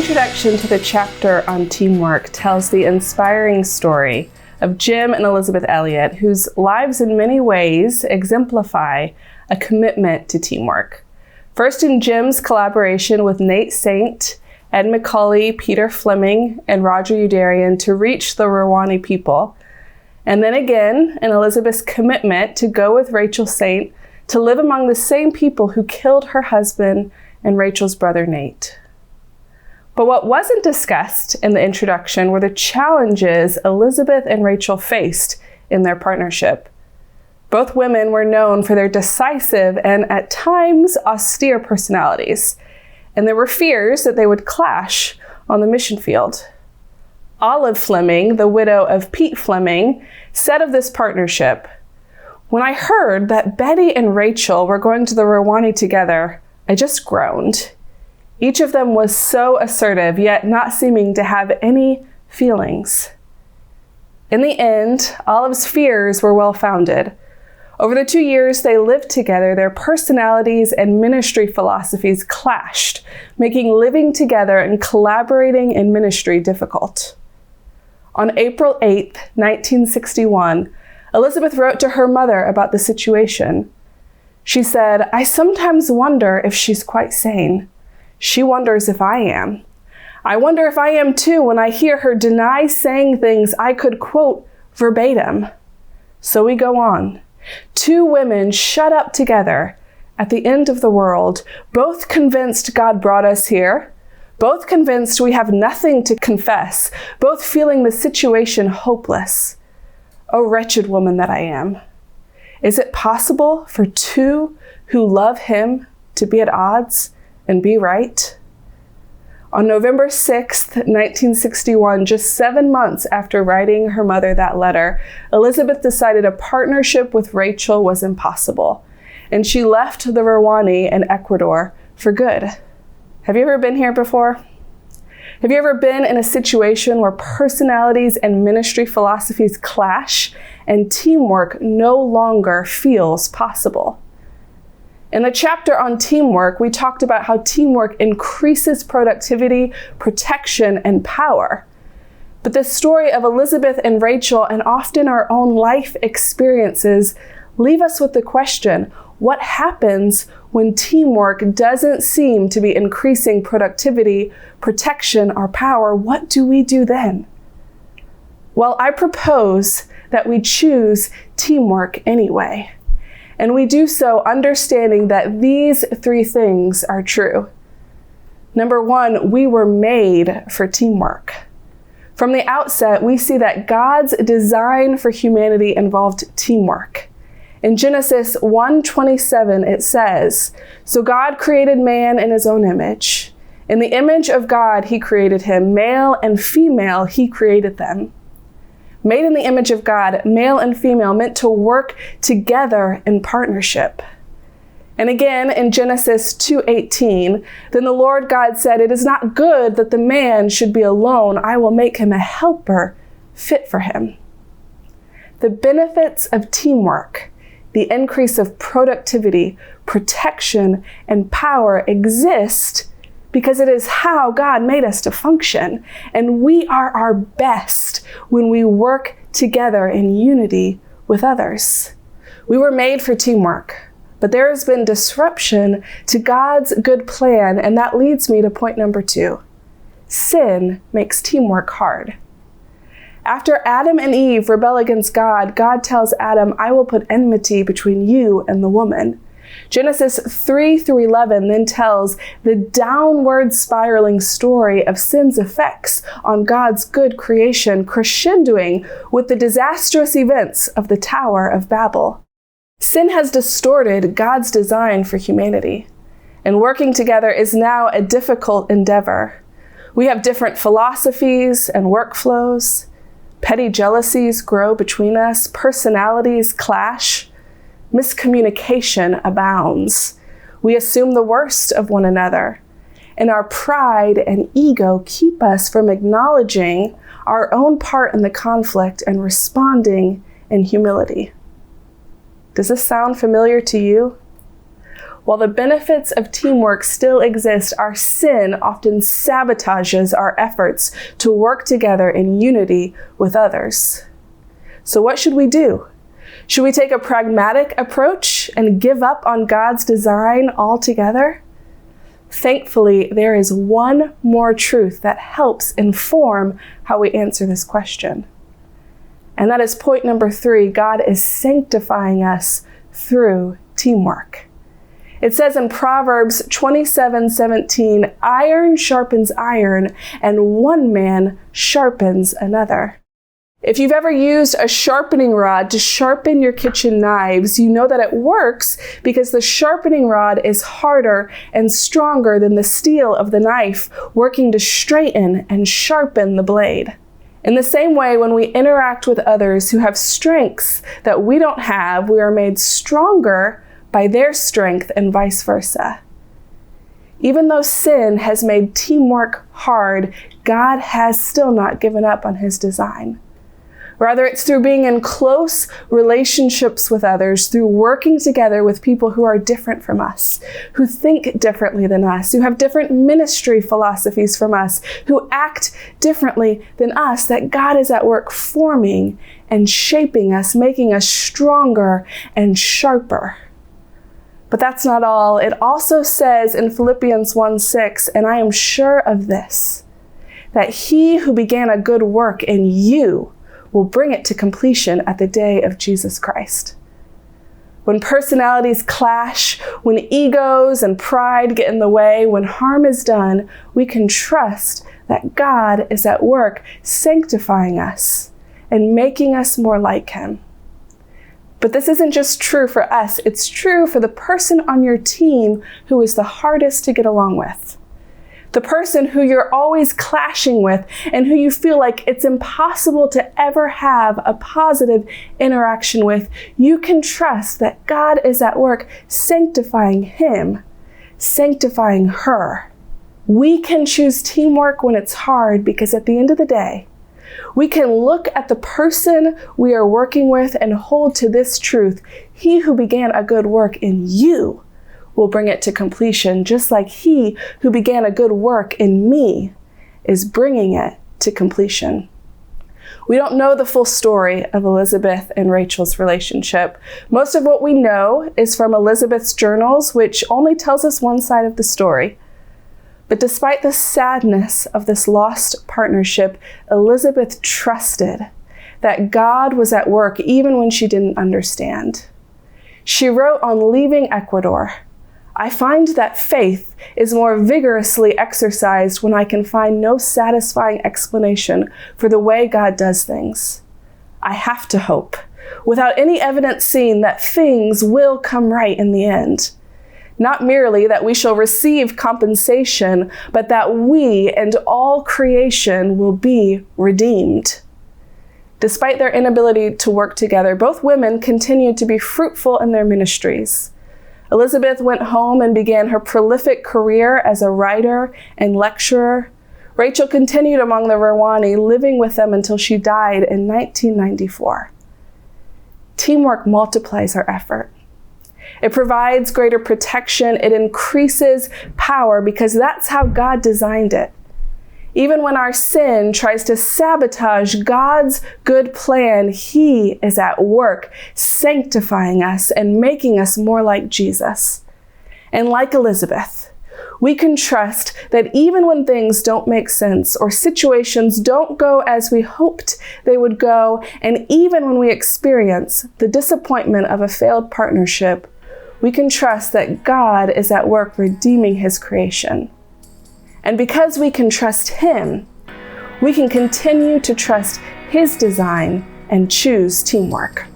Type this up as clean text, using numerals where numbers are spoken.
introduction to the chapter on teamwork tells the inspiring story of Jim and Elisabeth Elliot, whose lives in many ways exemplify a commitment to teamwork. First in Jim's collaboration with Nate Saint, Ed McCauley, Peter Fleming, and Roger Youderian to reach the Rwani people. And then again, in Elisabeth's commitment to go with Rachel Saint to live among the same people who killed her husband and Rachel's brother Nate. But what wasn't discussed in the introduction were the challenges Elisabeth and Rachel faced in their partnership. Both women were known for their decisive and at times austere personalities, and there were fears that they would clash on the mission field. Olive Fleming, the widow of Pete Fleming, said of this partnership, "When I heard that Betty and Rachel were going to the Rwani together, I just groaned. Each of them was so assertive, yet not seeming to have any feelings." In the end, Olive's fears were well-founded. Over the 2 years they lived together, their personalities and ministry philosophies clashed, making living together and collaborating in ministry difficult. On April 8, 1961, Elisabeth wrote to her mother about the situation. She said, "I sometimes wonder if she's quite sane. She wonders if I am. I wonder if I am too when I hear her deny saying things I could quote verbatim." So we go on. Two women shut up together at the end of the world, both convinced God brought us here, both convinced we have nothing to confess, both feeling the situation hopeless. Oh, wretched woman that I am. Is it possible for two who love him to be at odds and be right? On November 6th, 1961, just 7 months after writing her mother that letter, Elisabeth decided a partnership with Rachel was impossible, and she left the Rwani in Ecuador for good. Have you ever been here before? Have you ever been in a situation where personalities and ministry philosophies clash and teamwork no longer feels possible? In the chapter on teamwork, we talked about how teamwork increases productivity, protection, and power. But the story of Elisabeth and Rachel, and often our own life experiences, leave us with the question, what happens when teamwork doesn't seem to be increasing productivity, protection, or power? What do we do then? Well, I propose that we choose teamwork anyway. And we do so understanding that these three things are true. Number one, we were made for teamwork. From the outset, we see that God's design for humanity involved teamwork. In Genesis 1:27, it says, "So God created man in his own image. In the image of God, he created him. Male and female, he created them." Made in the image of God, male and female, meant to work together in partnership. And again, in Genesis 2:18, "Then the Lord God said, 'It is not good that the man should be alone. I will make him a helper fit for him.'" The benefits of teamwork, the increase of productivity, protection, and power exist because it is how God made us to function, and we are our best when we work together in unity with others. We were made for teamwork, but there has been disruption to God's good plan, and that leads me to point number 2. Sin makes teamwork hard. After Adam and Eve rebel against God, God tells Adam, "I will put enmity between you and the woman." Genesis 3-11 then tells the downward spiraling story of sin's effects on God's good creation, crescendoing with the disastrous events of the Tower of Babel. Sin has distorted God's design for humanity, and working together is now a difficult endeavor. We have different philosophies and workflows. Petty jealousies grow between us. Personalities clash. Miscommunication abounds. We assume the worst of one another, and our pride and ego keep us from acknowledging our own part in the conflict and responding in humility. Does this sound familiar to you? While the benefits of teamwork still exist, our sin often sabotages our efforts to work together in unity with others. So what should we do? Should we take a pragmatic approach and give up on God's design altogether? Thankfully, there is one more truth that helps inform how we answer this question. And that is point number 3. God is sanctifying us through teamwork. It says in Proverbs 27:17, iron sharpens iron, and one man sharpens another. If you've ever used a sharpening rod to sharpen your kitchen knives, you know that it works because the sharpening rod is harder and stronger than the steel of the knife, working to straighten and sharpen the blade. In the same way, when we interact with others who have strengths that we don't have, we are made stronger by their strength and vice versa. Even though sin has made teamwork hard, God has still not given up on his design. Rather, it's through being in close relationships with others, through working together with people who are different from us, who think differently than us, who have different ministry philosophies from us, who act differently than us, that God is at work forming and shaping us, making us stronger and sharper. But that's not all. It also says in Philippians 1:6, and I am sure of this, that he who began a good work in you will bring it to completion at the day of Jesus Christ. When personalities clash, when egos and pride get in the way, when harm is done, we can trust that God is at work sanctifying us and making us more like him. But this isn't just true for us, it's true for the person on your team who is the hardest to get along with. The person who you're always clashing with and who you feel like it's impossible to ever have a positive interaction with, you can trust that God is at work sanctifying him, sanctifying her. We can choose teamwork when it's hard because at the end of the day, we can look at the person we are working with and hold to this truth: he who began a good work in you will bring it to completion, just like he who began a good work in me is bringing it to completion. We don't know the full story of Elisabeth and Rachel's relationship. Most of what we know is from Elisabeth's journals, which only tells us one side of the story. But despite the sadness of this lost partnership, Elisabeth trusted that God was at work even when she didn't understand. She wrote on leaving Ecuador, I find that faith is more vigorously exercised when I can find no satisfying explanation for the way God does things. I have to hope, without any evidence seen, that things will come right in the end. Not merely that we shall receive compensation, but that we and all creation will be redeemed. Despite their inability to work together, both women continued to be fruitful in their ministries. Elisabeth went home and began her prolific career as a writer and lecturer. Rachel continued among the Rwani, living with them until she died in 1994. Teamwork multiplies our effort. It provides greater protection. It increases power because that's how God designed it. Even when our sin tries to sabotage God's good plan, he is at work sanctifying us and making us more like Jesus. And like Elisabeth, we can trust that even when things don't make sense or situations don't go as we hoped they would go, and even when we experience the disappointment of a failed partnership, we can trust that God is at work redeeming his creation. And because we can trust him, we can continue to trust his design and choose teamwork.